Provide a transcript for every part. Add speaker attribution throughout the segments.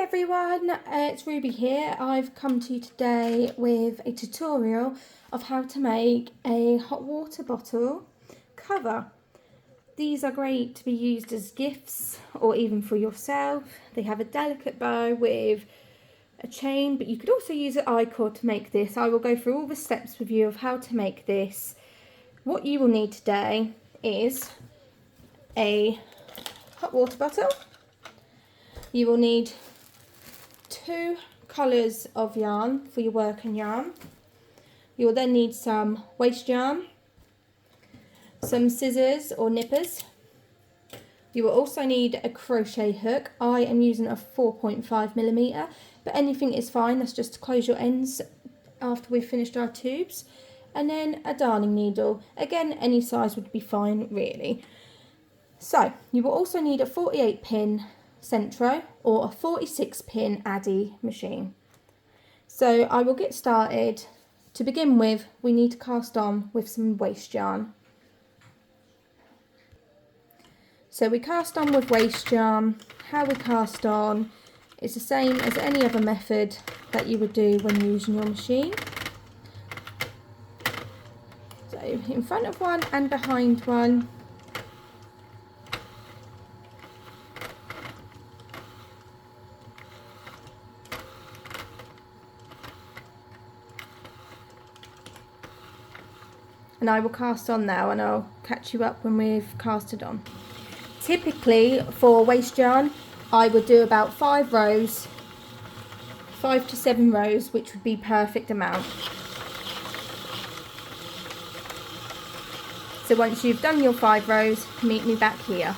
Speaker 1: everyone, it's Ruby here. I've come to you today with a tutorial of how to make a hot water bottle cover. These are great to be used as gifts or even for yourself. They have a delicate bow with a chain, but you could also use an I-cord to make this. I will go through all the steps with you of how to make this. What you will need today is a hot water bottle. You will need 2 colours of yarn for your working yarn. You will then need some waste yarn, some scissors or nippers. You will also need a crochet hook. I am using a 4.5mm, but anything is fine. That's just to close your ends after we've finished our tubes. And then a darning needle. Again, any size would be fine really. So you will also need a 48 pin Centro or a 46 pin Addy machine. So I will get started. To begin with, we need to cast on with some waste yarn. So we cast on with waste yarn. How we cast on is the same as any other method that you would do when using your machine. So in front of one and behind one. And I will cast on now, and I'll catch you up when we've casted on. Typically for waste yarn, I would do about 5 rows, 5 to 7 rows, which would be perfect amount. So once you've done your 5 rows, meet me back here.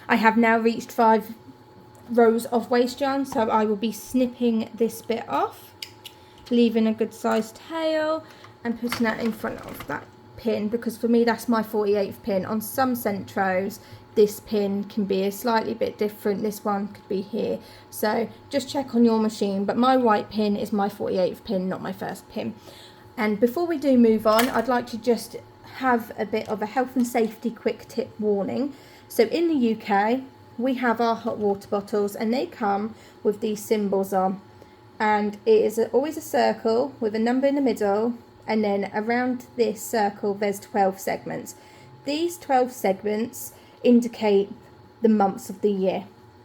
Speaker 1: I have now reached 5 rows of waste yarn, so I will be snipping this bit off, leaving a good sized tail and putting that in front of that pin, because for me that's my 48th pin. On some Centros this pin can be a slightly bit different. This one could be here, so just check on your machine, but my white pin is my 48th pin, not my first pin. And before we do move on, I'd like to just have a bit of a health and safety quick tip warning. So in the UK we have our hot water bottles and they come with these symbols on, and it is always a circle with a number in the middle, and then around this circle there's 12 segments. These 12 segments indicate the months of the year.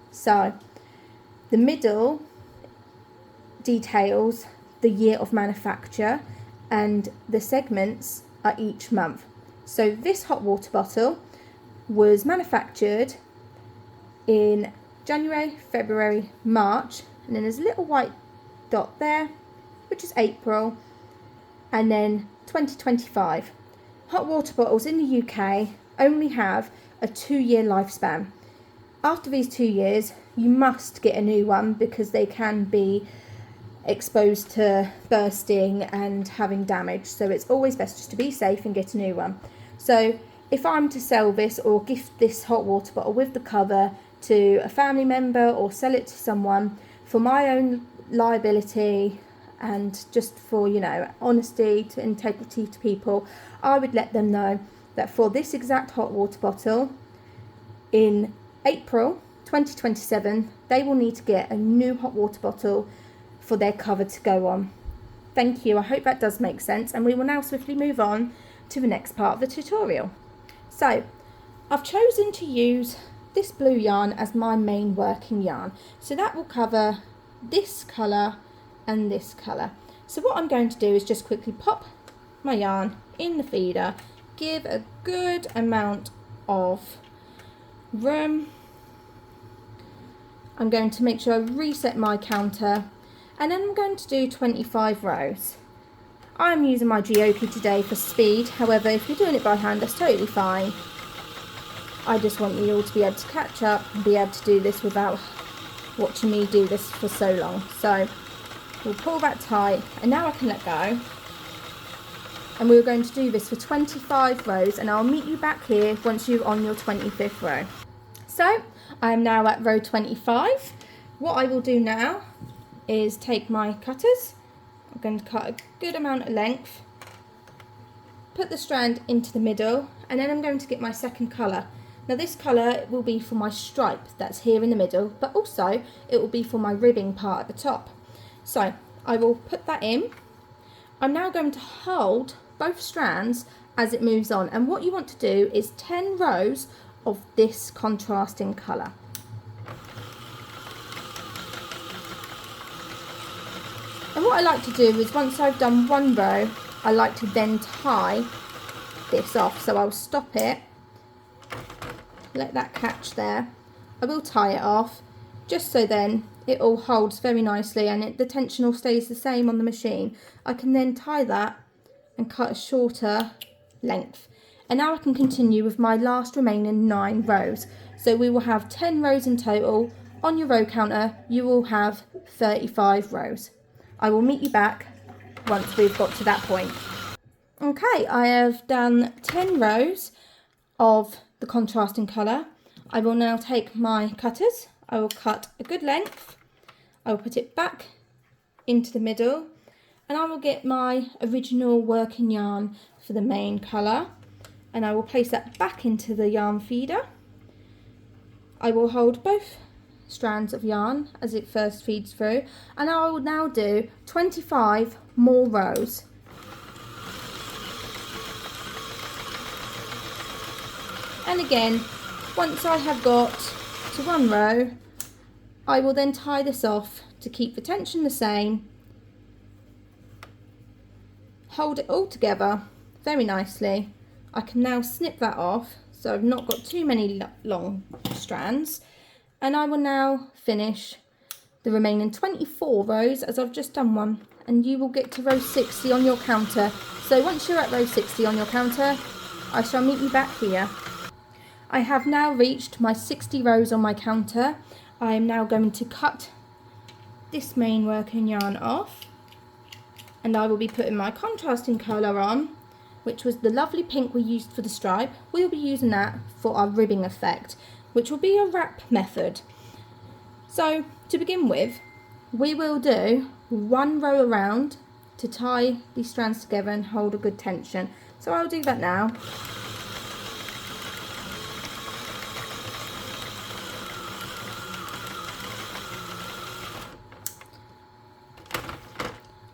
Speaker 1: So the middle details the year of manufacture, and the segments are each month. So this hot water bottle was manufactured in January, February, March, and then there's a little white dot there, which is April, and then 2025. Hot water bottles in the UK only have a 2-year lifespan. After these 2 years, you must get a new one because they can be exposed to bursting and having damage. So it's always best just to be safe and get a new one. So if I'm to sell this or gift this hot water bottle with the cover to a family member or sell it to someone, for my own liability and just for, you know, honesty to integrity to people, I would let them know that for this exact hot water bottle in April 2027 they will need to get a new hot water bottle for their cover to go on. Thank you. I hope that does make sense, and we will now swiftly move on to the next part of the tutorial. So I've chosen to use this blue yarn as my main working yarn, so that will cover this colour and this colour. So what I'm going to do is just quickly pop my yarn in the feeder, give a good amount of room. I'm going to make sure I reset my counter, and then I'm going to do 25 rows. I'm using my GOP today for speed, however if you're doing it by hand that's totally fine. I just want you all to be able to catch up and be able to do this without watching me do this for so long. So we'll pull that tight, and now I can let go. And we're going to do this for 25 rows, and I'll meet you back here once you're on your 25th row. So I am now at row 25. What I will do now is take my cutters. I'm going to cut a good amount of length, put the strand into the middle, and then I'm going to get my second colour. Now this colour will be for my stripe that's here in the middle, but also it will be for my ribbing part at the top. So I will put that in. I'm now going to hold both strands as it moves on, and what you want to do is 10 rows of this contrasting colour. And what I like to do is once I've done one row, I like to then tie this off. So I'll stop it, let that catch there. I will tie it off just so then it all holds very nicely and the tension all stays the same on the machine. I can then tie that and cut a shorter length. And now I can continue with my last remaining 9 rows. So we will have 10 rows in total. On your row counter, you will have 35 rows. I will meet you back once we've got to that point. Okay, I have done 10 rows of the contrasting colour. I will now take my cutters. I will cut a good length. I will put it back into the middle, and I will get my original working yarn for the main colour, and I will place that back into the yarn feeder. I will hold both strands of yarn as it first feeds through, and I will now do 25 more rows. And again, once I have got to one row, I will then tie this off to keep the tension the same, hold it all together very nicely. I can now snip that off so I've not got too many long strands, and I will now finish the remaining 24 rows as I've just done one, and you will get to row 60 on your counter. So once you're at row 60 on your counter, I shall meet you back here. I have now reached my 60 rows on my counter. I am now going to cut this main working yarn off, and I will be putting my contrasting colour on, which was the lovely pink we used for the stripe. We'll be using that for our ribbing effect, which will be a wrap method. So to begin with, we will do one row around to tie these strands together and hold a good tension. So I'll do that now.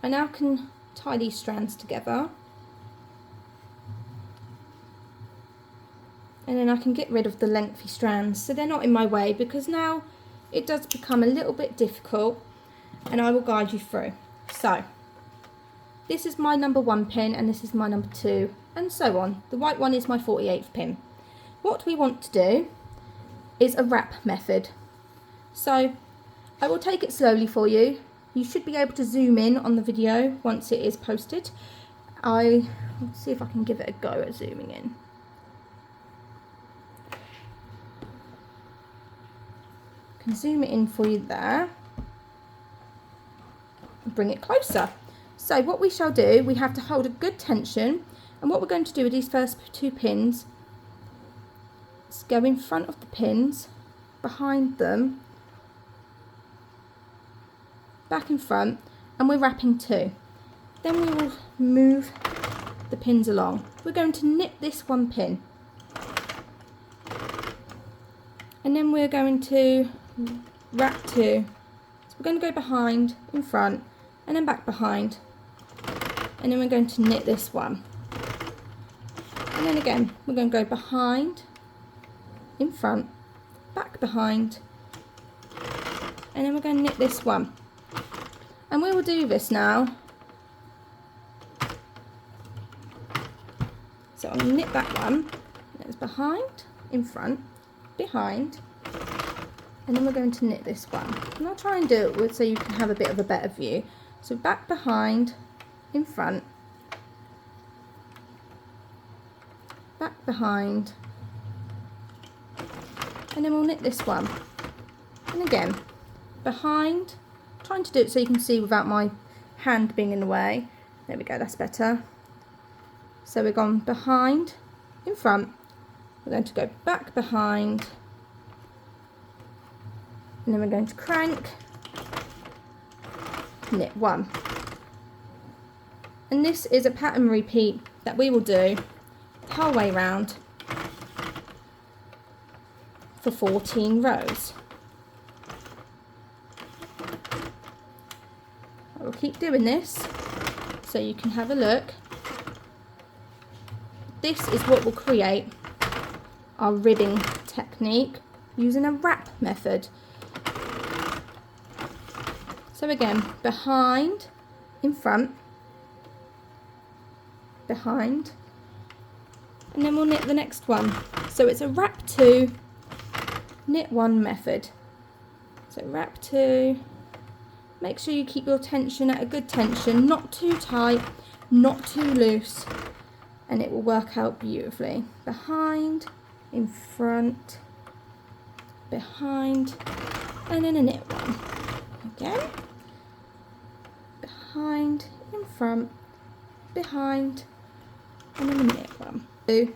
Speaker 1: I now can tie these strands together, and then I can get rid of the lengthy strands so they're not in my way, because now it does become a little bit difficult, and I will guide you through. So this is my number 1 pin, and this is my number 2, and so on. The white one is my 48th pin. What we want to do is a wrap method. So I will take it slowly for you. You should be able to zoom in on the video once it is posted. Let's see if I can give it a go at zooming in. I can zoom it in for you there. Bring it closer. So what we shall do, we have to hold a good tension, and what we're going to do with these first 2 pins is go in front of the pins, behind them, back in front, and we're wrapping 2. Then we will move the pins along. We're going to knit this 1 pin, and then we're going to wrap 2. So we're going to go behind, in front, and then back behind, and then we're going to knit this one, and then again we're going to go behind, in front, back behind, and then we're going to knit this one. And we will do this now. So I'll knit that one. It's behind, in front, behind, and then we're going to knit this one. And I'll try and do it so you can have a bit of a better view. So back, behind, in front, back, behind, and then we'll knit this one. And again, behind. Trying to do it so you can see without my hand being in the way. There we go, that's better. So we're gone behind, in front, we're going to go back behind, and then we're going to crank, knit 1. And this is a pattern repeat that we will do the whole way round. for 14 rows. I will keep doing this so you can have a look. This is what will create our ribbing technique using a wrap method. So again, behind, in front, behind, and then we'll knit the next one. So it's a wrap 2, knit 1 method. So wrap 2, make sure you keep your tension at a good tension, not too tight, not too loose, and it will work out beautifully. Behind, in front, behind, and then a knit 1. Again, behind, in front, behind, and then a knit 1. So,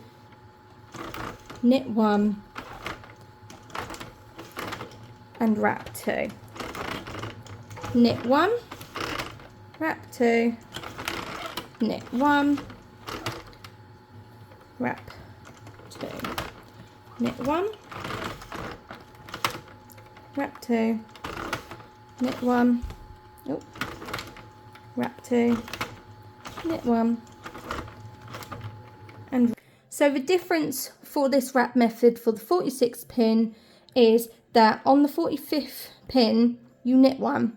Speaker 1: knit 1 and wrap 2. Knit 1, wrap 2, knit 1, wrap 2, knit 1, wrap 2, knit 1, oh, wrap 2, knit 1, and so the difference for this wrap method for the 46th pin is that on the 45th pin you knit 1.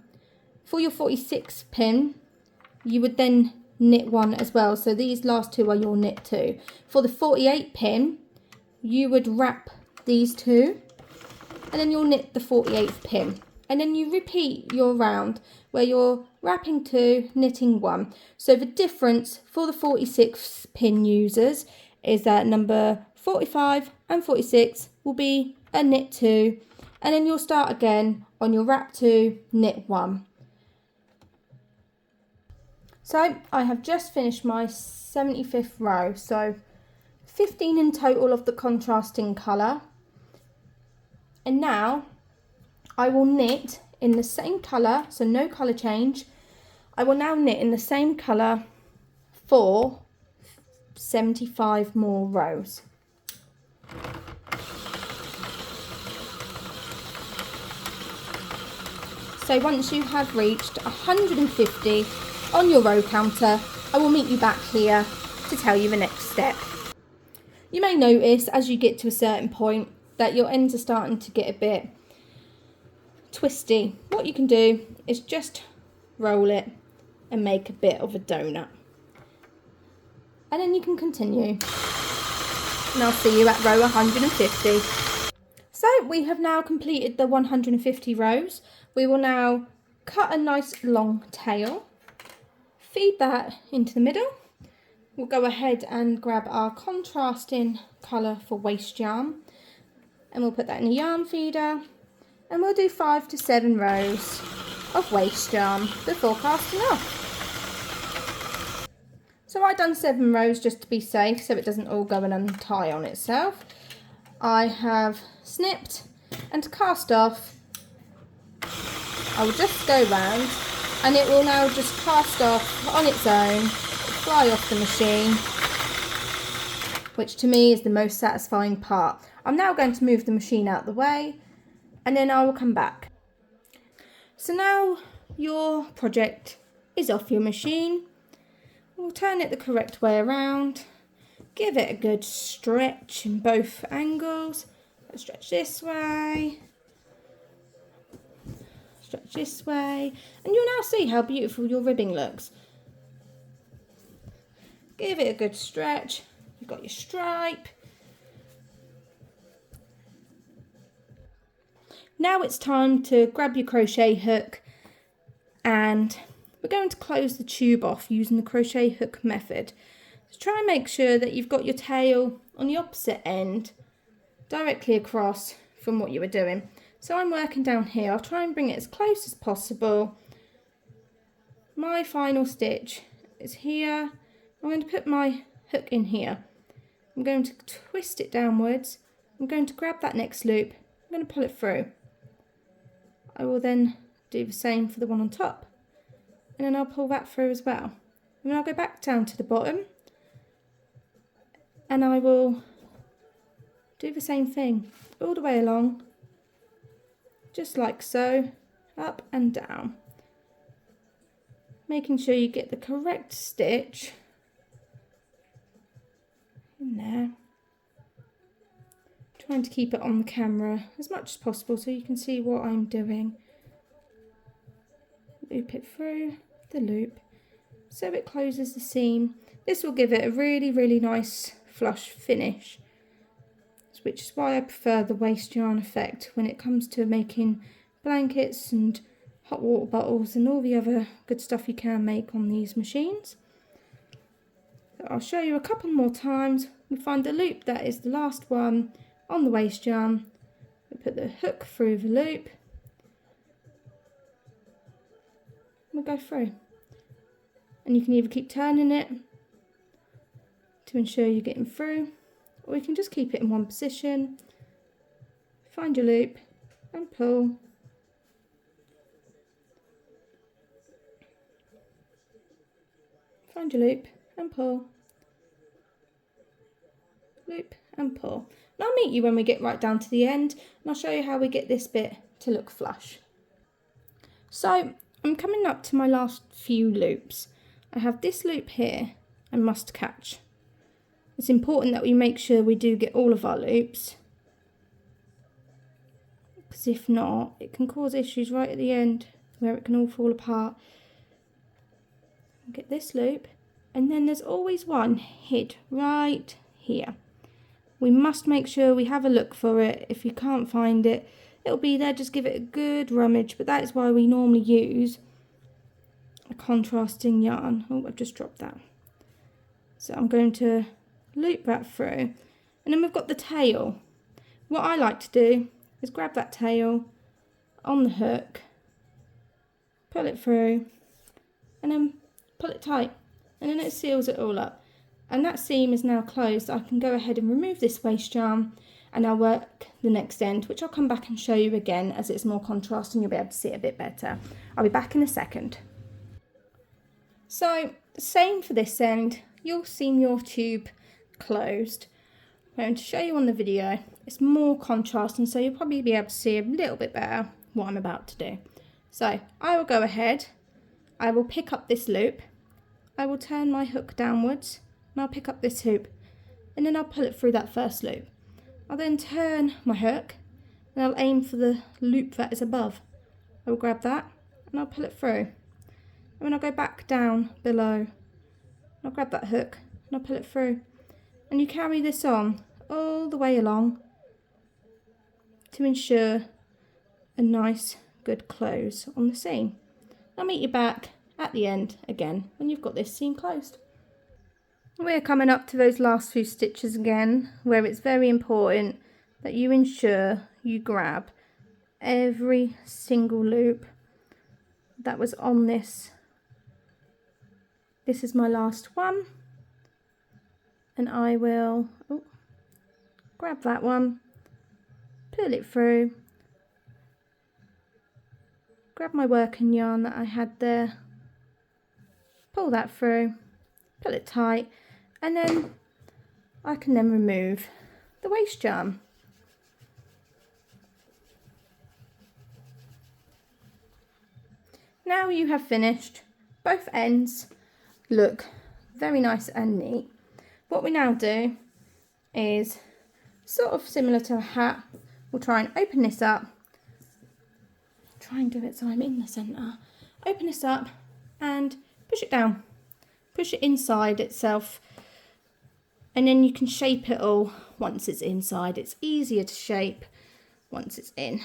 Speaker 1: For your 46th pin you would then knit 1 as well, so these last 2 are your knit 2. For the 48th pin you would wrap these 2 and then you'll knit the 48th pin, and then you repeat your round where you're wrapping 2, knitting 1. So the difference for the 46th pin users is that number 45 and 46 will be a knit 2, and then you'll start again on your wrap 2, knit 1. So I have just finished my 75th row, so 15 in total of the contrasting colour, and now I will knit in the same colour, so no colour change. I will now knit in the same colour for 75 more rows. So once you have reached 150 on your row counter, I will meet you back here to tell you the next step. You may notice as you get to a certain point that your ends are starting to get a bit twisty. What you can do is just roll it and make a bit of a donut, and then you can continue, and I'll see you at row 150. So we have now completed the 150 rows. We will now cut a nice long tail, feed that into the middle. We'll go ahead and grab our contrasting colour for waste yarn, and we'll put that in a yarn feeder, and we'll do 5 to 7 rows of waste yarn before casting off. So I've done 7 rows just to be safe, so it doesn't all go and untie on itself. I have snipped and cast off. I will just go round, and it will now just cast off on its own, fly off the machine, which to me is the most satisfying part. I'm now going to move the machine out of the way, and then I will come back. So now your project is off your machine. We'll turn it the correct way around, give it a good stretch in both angles. Stretch this way, stretch this way, and you'll now see how beautiful your ribbing looks. Give it a good stretch. You've got your stripe. Now it's time to grab your crochet hook, and we're going to close the tube off using the crochet hook method. So try and make sure that you've got your tail on the opposite end, directly across from what you were doing. So I'm working down here. I'll try and bring it as close as possible. My final stitch is here. I'm going to put my hook in here. I'm going to twist it downwards. I'm going to grab that next loop. I'm going to pull it through. I will then do the same for the one on top, and then I'll pull that through as well. And then I'll go back down to the bottom, and I will do the same thing all the way along, just like so, up and down, making sure you get the correct stitch in there. Trying to keep it on the camera as much as possible so you can see what I'm doing. Loop it through the loop so it closes the seam. This will give it a really nice flush finish, which is why I prefer the waste yarn effect when it comes to making blankets and hot water bottles and all the other good stuff you can make on these machines. So I'll show you a couple more times. We find the loop that is the last one on the waste yarn. We put the hook through the loop. We'll go through. And you can either keep turning it to ensure you're getting through, or you can just keep it in one position. Find your loop and pull. Find your loop and pull. Loop and pull. And I'll meet you when we get right down to the end, and I'll show you how we get this bit to look flush. So I'm coming up to my last few loops. I have this loop here and must catch. It's important that we make sure we do get all of our loops, because if not, it can cause issues right at the end where it can all fall apart. Get this loop, and then there's always one hid right here. We must make sure we have a look for it. If you can't find it, it'll be there. Just give it a good rummage, but that is why we normally use a contrasting yarn. Oh, I've just dropped that. So I'm going to loop that through, and then we've got the tail. What I like to do is grab that tail on the hook, pull it through, and then pull it tight, and then it seals it all up. And that seam is now closed. I can go ahead and remove this waste yarn, and I'll work the next end, which I'll come back and show you again as it's more contrast and you'll be able to see it a bit better. I'll be back in a second. So same for this end. You'll seam your tube closed. I'm going to show you on the video. It's more contrast, and so you'll probably be able to see a little bit better what I'm about to do. So I will go ahead, I will pick up this loop, I will turn my hook downwards, and I'll pick up this hoop, and then I'll pull it through that first loop. I'll then turn my hook, and I'll aim for the loop that is above. I will grab that, and I'll pull it through. And then I'll go back down below, I'll grab that hook, and I'll pull it through. And you carry this on all the way along to ensure a nice good close on the seam. I'll meet you back at the end again when you've got this seam closed. We're coming up to those last few stitches again, where it's very important that you ensure you grab every single loop that was on this. This is my last one, and I will grab that one, pull it through, grab my working yarn that I had there, pull that through, pull it tight, and then I can then remove the waste yarn. Now you have finished. Both ends look very nice and neat. What we now do is sort of similar to a hat. We'll try and open this up. Try and do it so I'm in the centre. Open this up and push it down. Push it inside itself, and then you can shape it all once it's inside. It's easier to shape once it's in.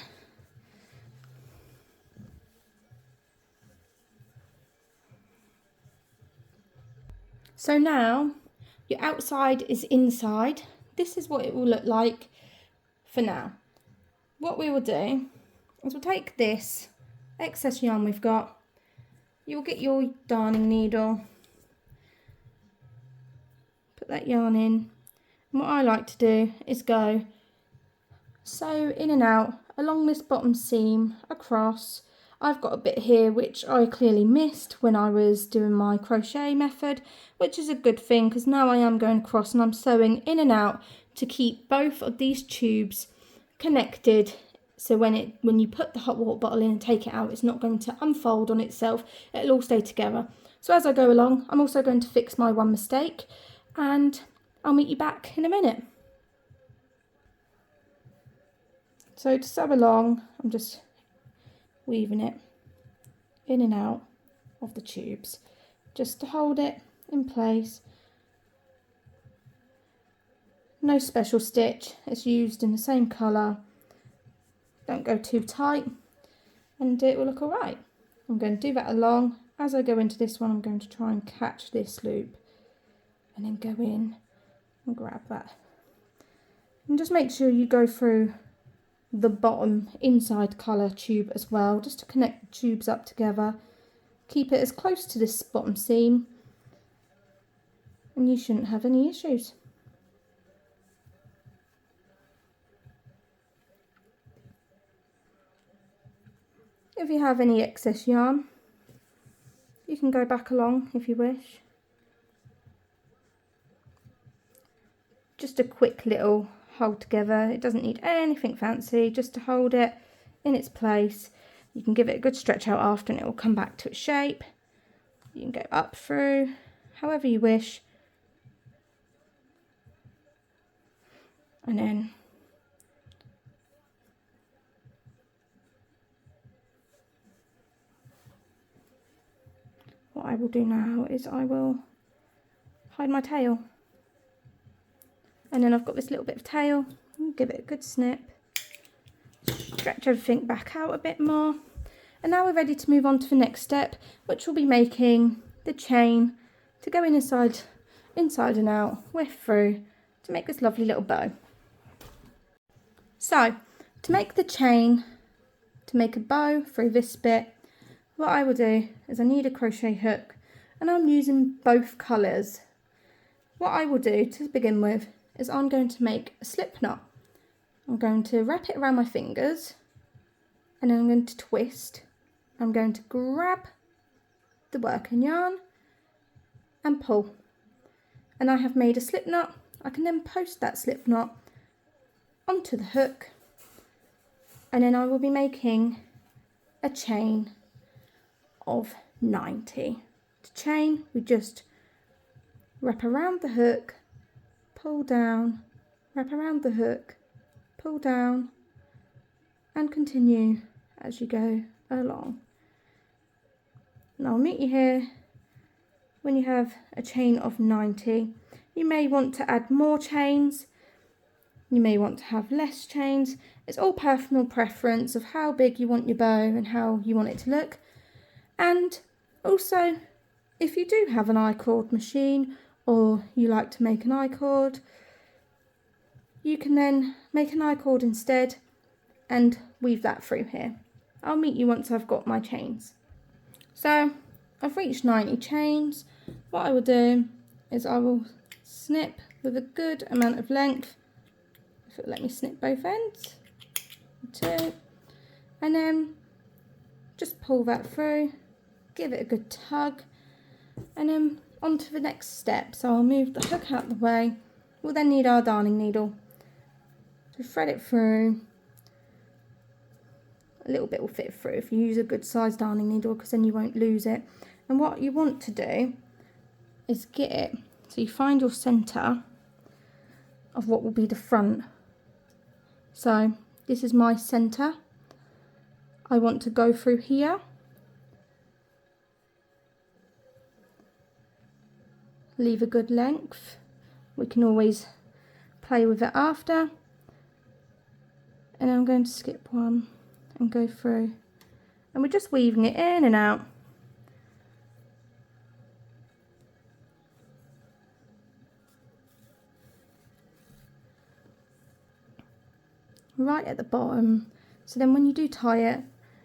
Speaker 1: So now your outside is inside. This is what it will look like for now. What we will do is we'll take this excess yarn we've got. You'll get your darning needle, put that yarn in, and what I like to do is go sew in and out along this bottom seam across. I've got a bit here which I clearly missed when I was doing my crochet method, which is a good thing because now I am going across and I'm sewing in and out to keep both of these tubes connected, so when you put the hot water bottle in and take it out, it's not going to unfold on itself, it'll all stay together. So as I go along, I'm also going to fix my one mistake, and I'll meet you back in a minute. So to sew along, I'm just weaving it in and out of the tubes just to hold it in place. No special stitch, it's used in the same colour. Don't go too tight and it will look alright. I'm going to do that along. As I go into this one, I'm going to try and catch this loop and then go in and grab that. And just make sure you go through the bottom inside colour tube as well, just to connect the tubes up together. Keep it as close to this bottom seam and you shouldn't have any issues. If you have any excess yarn, you can go back along if you wish. Just a quick little hold together. It doesn't need anything fancy, just to hold it in its place. You can give it a good stretch out after and it will come back to its shape. You can go up through, however you wish. And then what I will do now is I will hide my tail. And then I've got this little bit of tail, give it a good snip, stretch everything back out a bit more. And now we're ready to move on to the next step, which will be making the chain to go inside and out, width through, to make this lovely little bow. So, to make the chain, to make a bow through this bit, what I will do is I need a crochet hook, and I'm using both colours. What I will do to begin with is I'm going to make a slip knot. I'm going to wrap it around my fingers and then I'm going to twist. I'm going to grab the working yarn and pull. And I have made a slip knot. I can then post that slip knot onto the hook and then I will be making a chain of 90. To chain, we just wrap around the hook, pull down, wrap around the hook, pull down, and continue as you go along. And I'll meet you here when you have a chain of 90. You may want to add more chains, you may want to have less chains. It's all personal preference of how big you want your bow and how you want it to look. And also, if you do have an I-cord machine or you like to make an I-cord, you can then make an I-cord instead and weave that through here. I'll meet you once I've got my chains. So I've reached 90 chains. What I will do is I will snip with a good amount of length. If it'll let me snip both ends. 2. And then just pull that through, give it a good tug, and then on to the next step. So I'll move the hook out of the way. We'll then need our darning needle to thread it through. A little bit will fit through if you use a good sized darning needle, because then you won't lose it. And what you want to do is get it so you find your centre of what will be the front. So this is my centre. I want to go through here, leave a good length. We can always play with it after. And I'm going to skip one and go through. And we're just weaving it in and out. Right at the bottom. So then when you do tie it,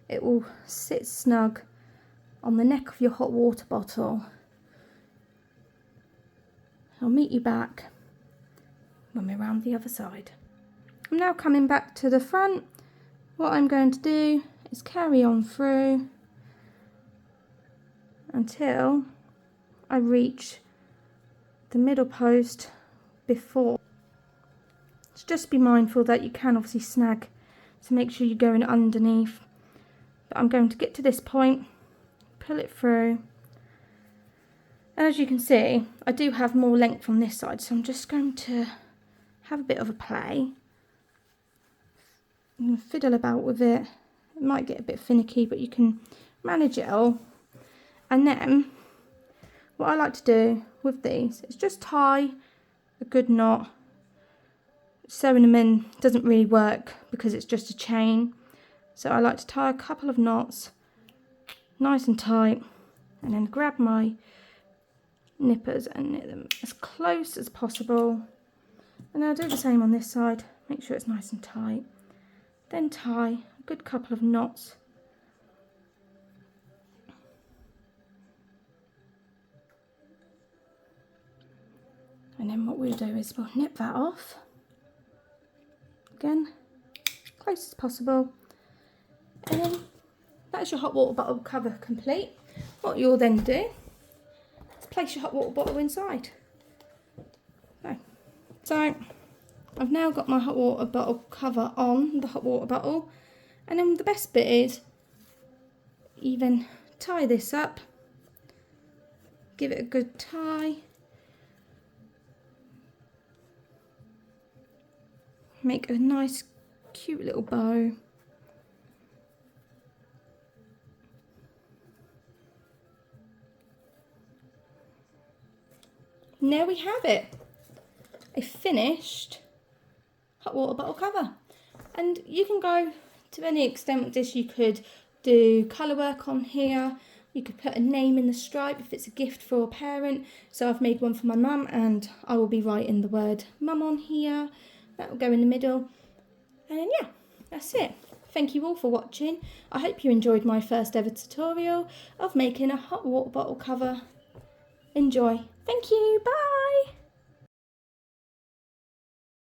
Speaker 1: it will sit snug on the neck of your hot water bottle. I'll meet you back when we're around the other side. I'm now coming back to the front. What I'm going to do is carry on through until I reach the middle post before. So just be mindful that you can obviously snag, so make sure you're going underneath. But I'm going to get to this point, pull it through. And as you can see, I do have more length on this side, so I'm just going to have a bit of a play. You can fiddle about with it. It might get a bit finicky, but you can manage it all. And then, what I like to do with these is just tie a good knot. Sewing them in doesn't really work because it's just a chain. So I like to tie a couple of knots, nice and tight, and then grab my nippers and knit them as close as possible. And I'll do the same on this side, make sure it's nice and tight. Then tie a good couple of knots. And then what we'll do is we'll nip that off. Again, close as possible. And then that's your hot water bottle cover complete. What you'll then do is place your hot water bottle inside. Okay. So I've now got my hot water bottle cover on the hot water bottle. And then the best bit is even tie this up, give it a good tie. Make a nice cute little bow. And there we have it, a finished hot water bottle cover. And you can go to any extent with this. You could do colour work on here. You could put a name in the stripe if it's a gift for a parent. So I've made one for my mum and I will be writing the word mum on here. That will go in the middle. And then yeah, that's it. Thank you all for watching. I hope you enjoyed my first ever tutorial of making a hot water bottle cover. Enjoy. Thank you. Bye.